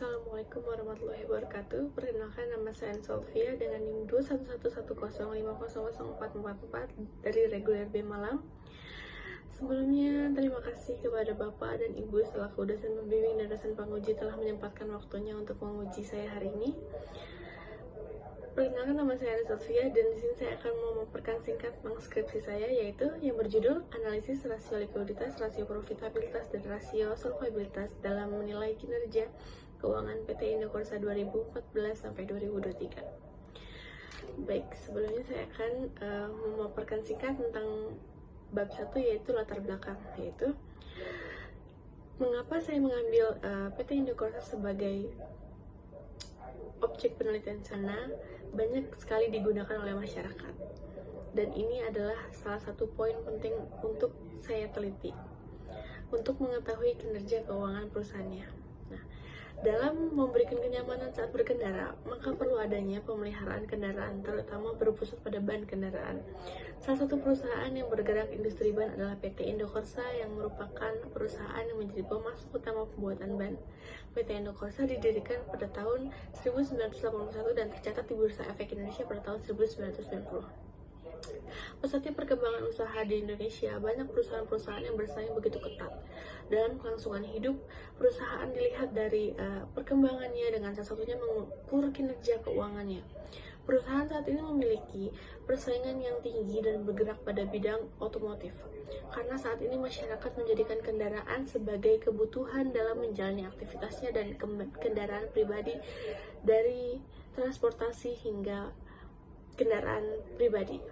Assalamualaikum warahmatullahi wabarakatuh. Perkenalkan, nama saya Sofia dengan NIM 21110500444 dari Reguler B Malang. Sebelumnya, terima kasih kepada Bapak dan Ibu selaku dosen pembimbing dan dosen penguji telah menyempatkan waktunya untuk menguji saya hari ini. Perkenalkan, nama saya Sofia dan di sini saya akan memaparkan singkat tentang skripsi saya, yaitu yang berjudul Analisis Rasio Likuiditas, Rasio Profitabilitas, dan Rasio Solvabilitas dalam menilai kinerja keuangan PT Indokorsa 2014-2023. Baik, sebelumnya saya akan memaparkan singkat tentang bab 1, yaitu latar belakang, yaitu mengapa saya mengambil PT Indokorsa sebagai objek penelitian sana banyak sekali digunakan oleh masyarakat, dan ini adalah salah satu poin penting untuk saya teliti untuk mengetahui kinerja keuangan perusahaannya. Nah, dalam memberikan kenyamanan saat berkendara, maka perlu adanya pemeliharaan kendaraan, terutama berpusat pada ban kendaraan. Salah satu perusahaan yang bergerak industri ban adalah PT Indokorsa, yang merupakan perusahaan yang menjadi pemasok utama pembuatan ban. PT Indokorsa didirikan pada tahun 1981 dan tercatat di Bursa Efek Indonesia pada tahun 1990. Pesatnya perkembangan usaha di Indonesia, banyak perusahaan-perusahaan yang bersaing begitu ketat. Dalam kelangsungan hidup, perusahaan dilihat dari perkembangannya, dengan salah satunya mengukur kinerja keuangannya. Perusahaan saat ini memiliki persaingan yang tinggi dan bergerak pada bidang otomotif, karena saat ini masyarakat menjadikan kendaraan sebagai kebutuhan dalam menjalani aktivitasnya, dan kendaraan pribadi dari transportasi hingga kendaraan pribadi.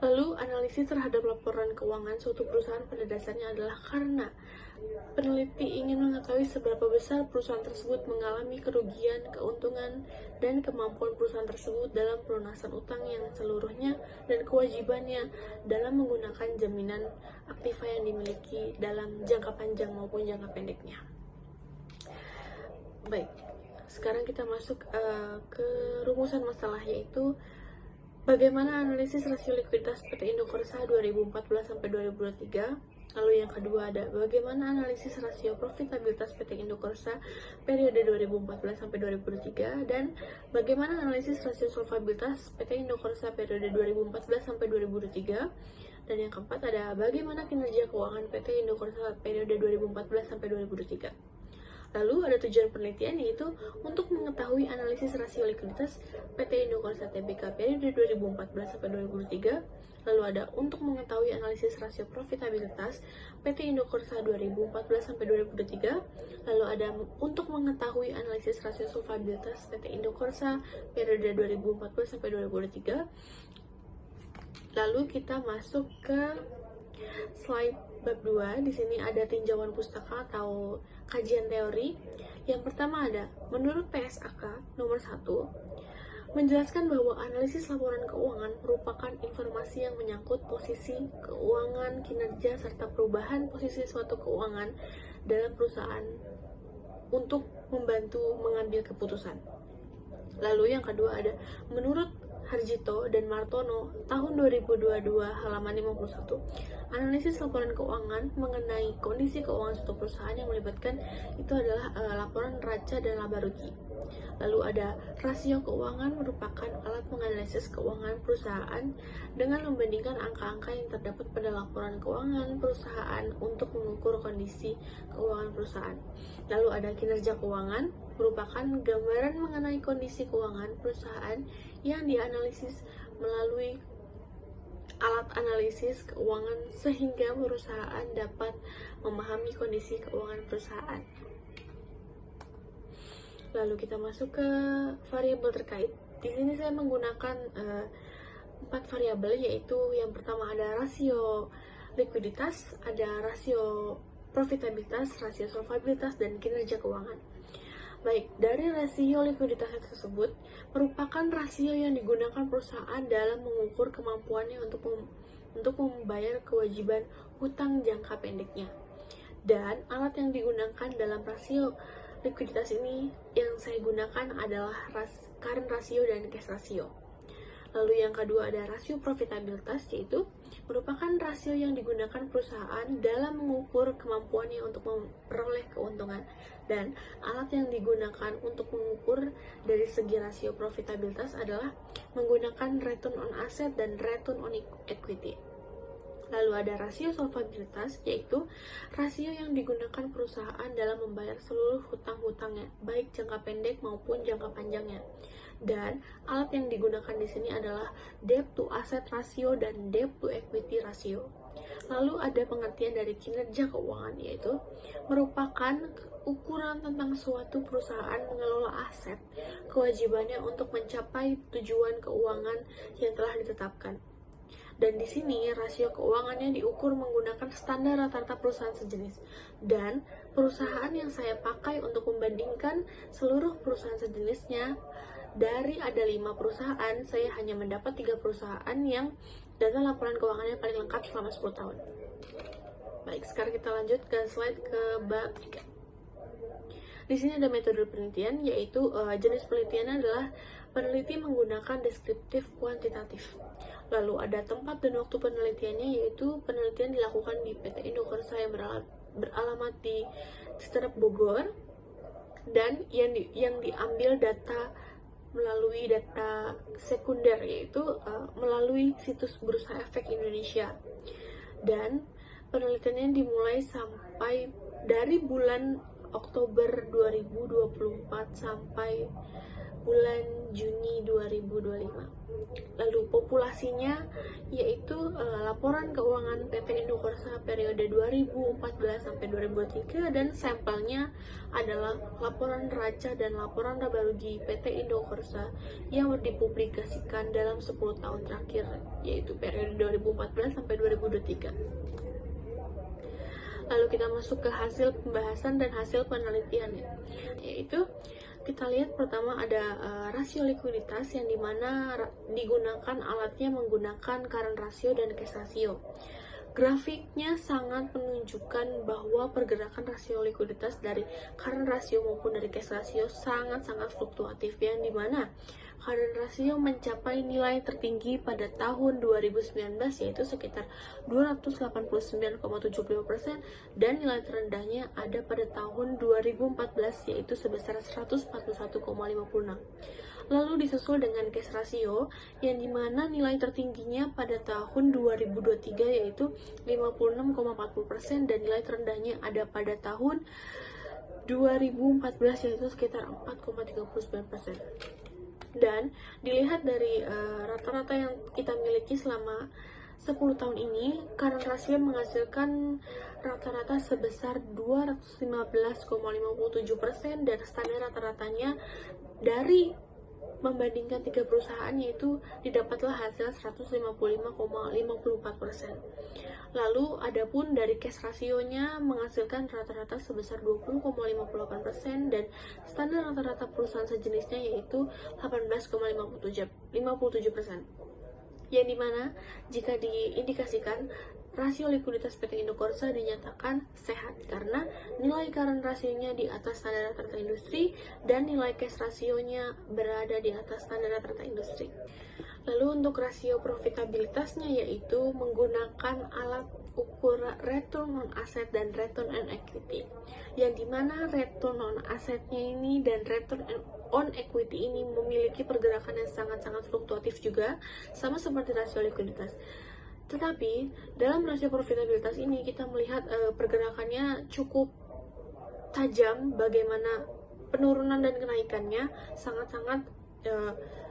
Lalu, analisis terhadap laporan keuangan suatu perusahaan pada dasarnya adalah karena peneliti ingin mengetahui seberapa besar perusahaan tersebut mengalami kerugian, keuntungan, dan kemampuan perusahaan tersebut dalam pelunasan utang yang seluruhnya dan kewajibannya dalam menggunakan jaminan aktiva yang dimiliki dalam jangka panjang maupun jangka pendeknya. Baik, sekarang kita masuk ke rumusan masalah, yaitu bagaimana analisis rasio likuiditas PT Indokorsa 2014-2023. Lalu yang kedua ada bagaimana analisis rasio profitabilitas PT Indokorsa periode 2014-2023, dan bagaimana analisis rasio solvabilitas PT Indokorsa periode 2014-2023. Dan yang keempat ada bagaimana kinerja keuangan PT Indokorsa periode 2014-2023. Lalu ada tujuan penelitian, yaitu untuk mengetahui analisis rasio likuiditas PT Indokorsa Tbk periode 2014-2023. Lalu ada untuk mengetahui analisis rasio profitabilitas PT Indokorsa 2014-2023. Lalu ada untuk mengetahui analisis rasio solvabilitas PT Indokorsa periode 2014-2023. Lalu kita masuk ke slide bab 2. Di sini ada tinjauan pustaka atau kajian teori. Yang pertama ada, menurut PSAK nomor 1, menjelaskan bahwa analisis laporan keuangan merupakan informasi yang menyangkut posisi keuangan, kinerja, serta perubahan posisi suatu keuangan dalam perusahaan untuk membantu mengambil keputusan. Lalu yang kedua ada, menurut Harjito dan Martono tahun 2022 halaman 51, analisis laporan keuangan mengenai kondisi keuangan suatu perusahaan yang melibatkan itu adalah laporan neraca dan laba rugi. Lalu ada rasio keuangan, merupakan alat menganalisis keuangan perusahaan dengan membandingkan angka-angka yang terdapat pada laporan keuangan perusahaan untuk mengukur kondisi keuangan perusahaan. Lalu ada kinerja keuangan, merupakan gambaran mengenai kondisi keuangan perusahaan yang dianalisis melalui alat analisis keuangan sehingga perusahaan dapat memahami kondisi keuangan perusahaan. Lalu kita masuk ke variabel terkait. Di sini saya menggunakan 4 variabel, yaitu yang pertama ada rasio likuiditas, ada rasio profitabilitas, rasio solvabilitas, dan kinerja keuangan. Baik, dari rasio likuiditas tersebut merupakan rasio yang digunakan perusahaan dalam mengukur kemampuannya untuk membayar kewajiban hutang jangka pendeknya. Dan alat yang digunakan dalam rasio likuiditas ini yang saya gunakan adalah current ratio dan cash ratio. Lalu yang kedua ada rasio profitabilitas, yaitu merupakan rasio yang digunakan perusahaan dalam mengukur kemampuannya untuk memperoleh keuntungan. Dan alat yang digunakan untuk mengukur dari segi rasio profitabilitas adalah menggunakan return on asset dan return on equity. Lalu ada rasio solvabilitas, yaitu rasio yang digunakan perusahaan dalam membayar seluruh hutang-hutangnya, baik jangka pendek maupun jangka panjangnya. Dan alat yang digunakan di sini adalah debt to asset ratio dan debt to equity ratio. Lalu ada pengertian dari kinerja keuangan, yaitu merupakan ukuran tentang suatu perusahaan mengelola aset, kewajibannya untuk mencapai tujuan keuangan yang telah ditetapkan. Dan di sini rasio keuangannya diukur menggunakan standar rata-rata perusahaan sejenis. Dan perusahaan yang saya pakai untuk membandingkan seluruh perusahaan sejenisnya, dari ada 5 perusahaan, saya hanya mendapat 3 perusahaan yang data laporan keuangannya paling lengkap selama 10 tahun. Baik, sekarang kita lanjut ke slide ke bab 3. Di sini ada metode penelitian, yaitu jenis penelitiannya adalah peneliti menggunakan deskriptif kuantitatif. Lalu ada tempat dan waktu penelitiannya, yaitu penelitian dilakukan di PT Indokorsa yang beralamat di Citerep, Bogor, dan yang diambil data melalui data sekunder, yaitu melalui situs Bursa Efek Indonesia. Dan penelitiannya dimulai sampai dari bulan Oktober 2024 sampai bulan Juni 2025. Lalu populasinya yaitu laporan keuangan PT Indokorsa periode 2014 sampai 2023, dan sampelnya adalah laporan neraca dan laporan laba rugi PT Indokorsa yang dipublikasikan dalam 10 tahun terakhir, yaitu periode 2014 sampai 2023. Lalu kita masuk ke hasil pembahasan dan hasil penelitiannya, yaitu kita lihat pertama ada rasio likuiditas, yang dimana digunakan alatnya menggunakan current ratio dan cash ratio. Grafiknya sangat menunjukkan bahwa pergerakan rasio likuiditas dari current ratio maupun dari cash ratio sangat-sangat fluktuatif, yang dimana current ratio mencapai nilai tertinggi pada tahun 2019, yaitu sekitar 289,75%, dan nilai terendahnya ada pada tahun 2014, yaitu sebesar 141,56%. Lalu disusul dengan cash ratio, yang dimana nilai tertingginya pada tahun 2023 yaitu 56,40%, dan nilai terendahnya ada pada tahun 2014 yaitu sekitar 4,39%. Dan dilihat dari rata-rata yang kita miliki selama 10 tahun ini, current ratio menghasilkan rata-rata sebesar 215,57%, dan standar rata-ratanya dari membandingkan 3 perusahaan yaitu didapatlah hasil 155,54%. Lalu adapun dari cash rasionya menghasilkan rata-rata sebesar 20,58%, dan standar rata-rata perusahaan sejenisnya yaitu 18,57%. Yang dimana jika diindikasikan rasio likuiditas PT Indokorsa dinyatakan sehat karena nilai current rasionya di atas standar rata-rata industri dan nilai cash rasionya berada di atas standar rata-rata industri. Lalu untuk rasio profitabilitasnya yaitu menggunakan alat ukur return on asset dan return on equity, yang dimana return on assetnya ini dan return on equity ini memiliki pergerakan yang sangat-sangat fluktuatif juga, sama seperti rasio likuiditas. Tetapi dalam rasio profitabilitas ini kita melihat pergerakannya cukup tajam, bagaimana penurunan dan kenaikannya sangat-sangat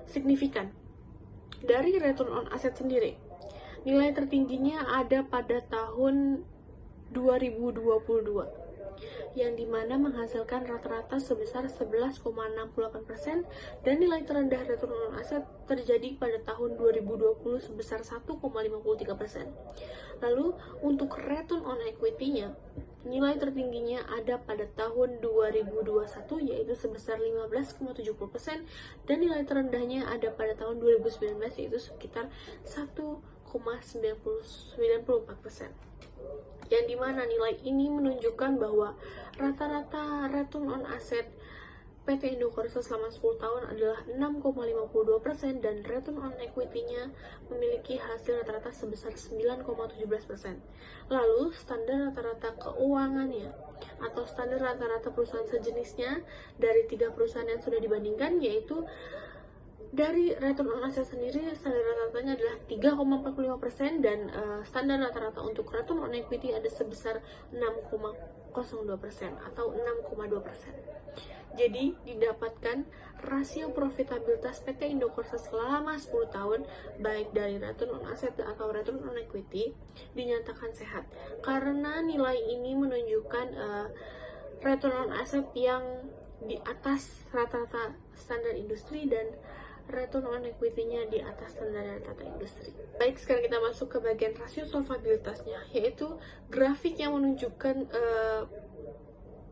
signifikan. Dari return on asset sendiri, nilai tertingginya ada pada tahun 2022, yang dimana menghasilkan rata-rata sebesar 11,68%, dan nilai terendah return on asset terjadi pada tahun 2020 sebesar 1,53%. Lalu untuk return on equity-nya, nilai tertingginya ada pada tahun 2021 yaitu sebesar 15,70%, dan nilai terendahnya ada pada tahun 2019 yaitu sekitar 1,94%. Yang dimana nilai ini menunjukkan bahwa rata-rata return on asset PT Indokorsa selama 10 tahun adalah 6,52% dan return on equity-nya memiliki hasil rata-rata sebesar 9,17%. Lalu, standar rata-rata keuangannya atau standar rata-rata perusahaan sejenisnya dari 3 perusahaan yang sudah dibandingkan, yaitu dari return on asset sendiri standar rata-ratanya adalah 3,45% dan standar rata-rata untuk return on equity ada sebesar 6,02% atau 6,2%. Jadi didapatkan rasio profitabilitas PT Indokorsa selama 10 tahun baik dari return on asset atau return on equity dinyatakan sehat karena nilai ini menunjukkan return on asset yang di atas rata-rata standar industri dan return on equity-nya di atas standar rata-rata industri. Baik, sekarang kita masuk ke bagian rasio solvabilitasnya, yaitu grafik yang menunjukkan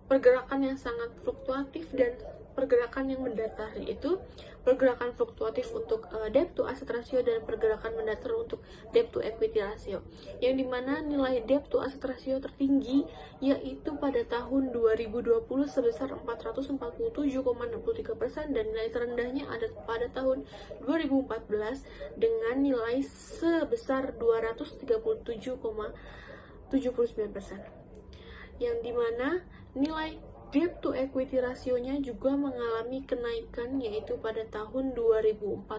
pergerakan yang sangat fluktuatif dan pergerakan yang mendatar, yaitu pergerakan fluktuatif untuk debt to asset ratio dan pergerakan mendatar untuk debt to equity ratio, yang dimana nilai debt to asset ratio tertinggi yaitu pada tahun 2020 sebesar 447,63% dan nilai terendahnya ada pada tahun 2014 dengan nilai sebesar 237,79%, yang dimana nilai debt to equity rasionya juga mengalami kenaikan yaitu pada tahun 2014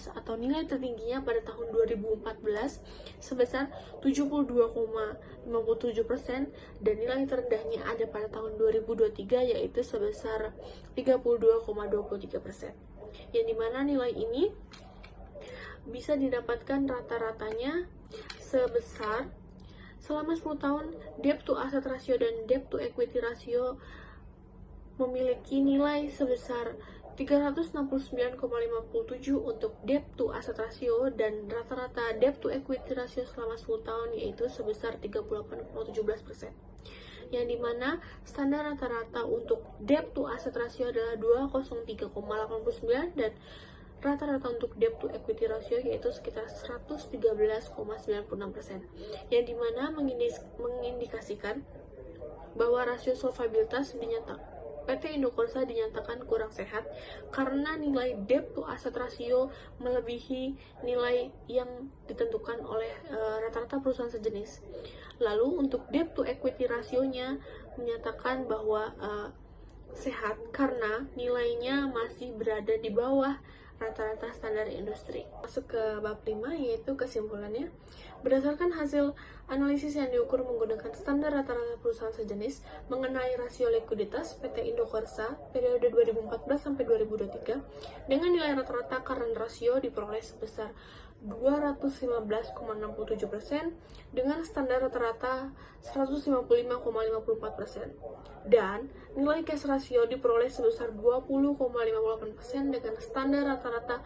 atau nilai tertingginya pada tahun 2014 sebesar 72,57% dan nilai terendahnya ada pada tahun 2023 yaitu sebesar 32,23%, yang dimana nilai ini bisa didapatkan rata-ratanya sebesar selama 10 tahun debt to asset ratio dan debt to equity ratio memiliki nilai sebesar 369,57 untuk debt to asset ratio dan rata-rata debt to equity ratio selama 10 tahun yaitu sebesar 38,17%. Yang dimana standar rata-rata untuk debt to asset ratio adalah 203,89 dan rata-rata untuk debt to equity ratio yaitu sekitar 113,96%, yang dimana mengindikasikan bahwa rasio solvabilitas PT Indokorsa dinyatakan kurang sehat karena nilai debt to asset ratio melebihi nilai yang ditentukan oleh rata-rata perusahaan sejenis. Lalu untuk debt to equity rasionya menyatakan bahwa sehat karena nilainya masih berada di bawah rata-rata standar industri. Masuk ke bab 5 yaitu kesimpulannya. Berdasarkan hasil analisis yang diukur menggunakan standar rata-rata perusahaan sejenis mengenai rasio likuiditas PT Indokorsa periode 2014 sampai 2023 dengan nilai rata-rata current ratio diperoleh sebesar 215,67% dengan standar rata-rata 155,54% dan nilai cash ratio diperoleh sebesar 20,58% dengan standar rata-rata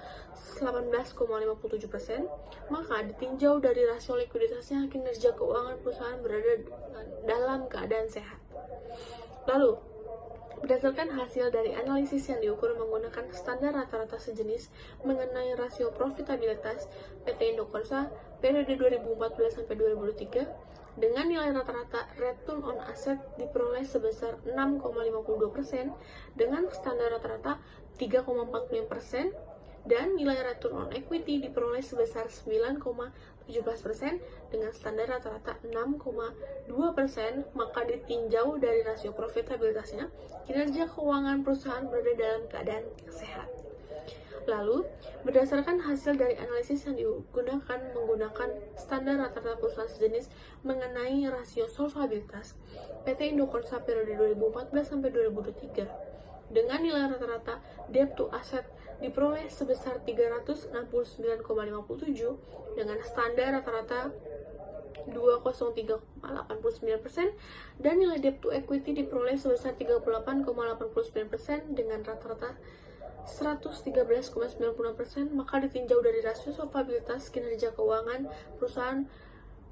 18,57%, maka ditinjau dari rasio likuiditasnya kinerja keuangan perusahaan berada dalam keadaan sehat. Lalu, berdasarkan hasil dari analisis yang diukur menggunakan standar rata-rata sejenis mengenai rasio profitabilitas PT Indokorsa periode 2014 sampai 2023 dengan nilai rata-rata return on asset diperoleh sebesar 6,52% dengan standar rata-rata 3,45% dan nilai return on equity diperoleh sebesar 9,17% dengan standar rata-rata 6,2%, maka ditinjau dari rasio profitabilitasnya, kinerja keuangan perusahaan berada dalam keadaan sehat. Lalu, berdasarkan hasil dari analisis yang digunakan menggunakan standar rata-rata perusahaan sejenis mengenai rasio solvabilitas PT Indokorsa periode 2014 sampai 2023 dengan nilai rata-rata debt to asset diperoleh sebesar 369,57 dengan standar rata-rata 203,89% dan nilai debt to equity diperoleh sebesar 38,89% dengan rata-rata 113,96%, maka ditinjau dari rasio solvabilitas kinerja keuangan perusahaan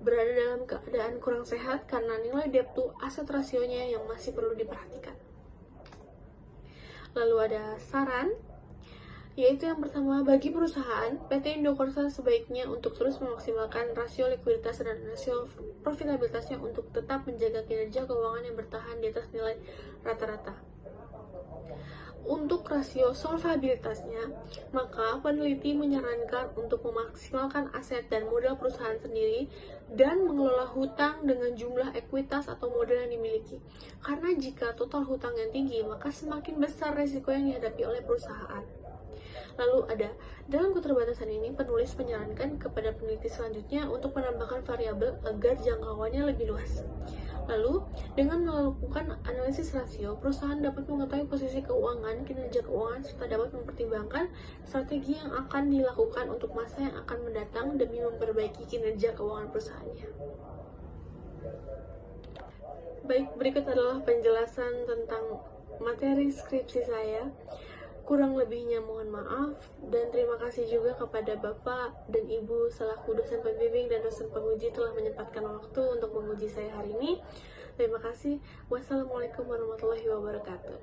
berada dalam keadaan kurang sehat karena nilai debt to asset rasionya yang masih perlu diperhatikan. Lalu ada saran, yaitu yang pertama, bagi perusahaan, PT Indokorsa sebaiknya untuk terus memaksimalkan rasio likuiditas dan rasio profitabilitasnya untuk tetap menjaga kinerja keuangan yang bertahan di atas nilai rata-rata. Untuk rasio solvabilitasnya, maka peneliti menyarankan untuk memaksimalkan aset dan modal perusahaan sendiri dan mengelola hutang dengan jumlah ekuitas atau modal yang dimiliki. Karena jika total hutang yang tinggi, maka semakin besar risiko yang dihadapi oleh perusahaan. Lalu ada, dalam keterbatasan ini, penulis menyarankan kepada peneliti selanjutnya untuk menambahkan variabel agar jangkauannya lebih luas. Lalu, dengan melakukan analisis rasio, perusahaan dapat mengetahui posisi keuangan, kinerja keuangan, serta dapat mempertimbangkan strategi yang akan dilakukan untuk masa yang akan mendatang demi memperbaiki kinerja keuangan perusahaannya. Baik, berikut adalah penjelasan tentang materi skripsi saya. Kurang lebihnya mohon maaf, dan terima kasih juga kepada Bapak dan Ibu selaku dosen pembimbing dan dosen penguji telah menyempatkan waktu untuk menguji saya hari ini. Terima kasih. Wassalamualaikum warahmatullahi wabarakatuh.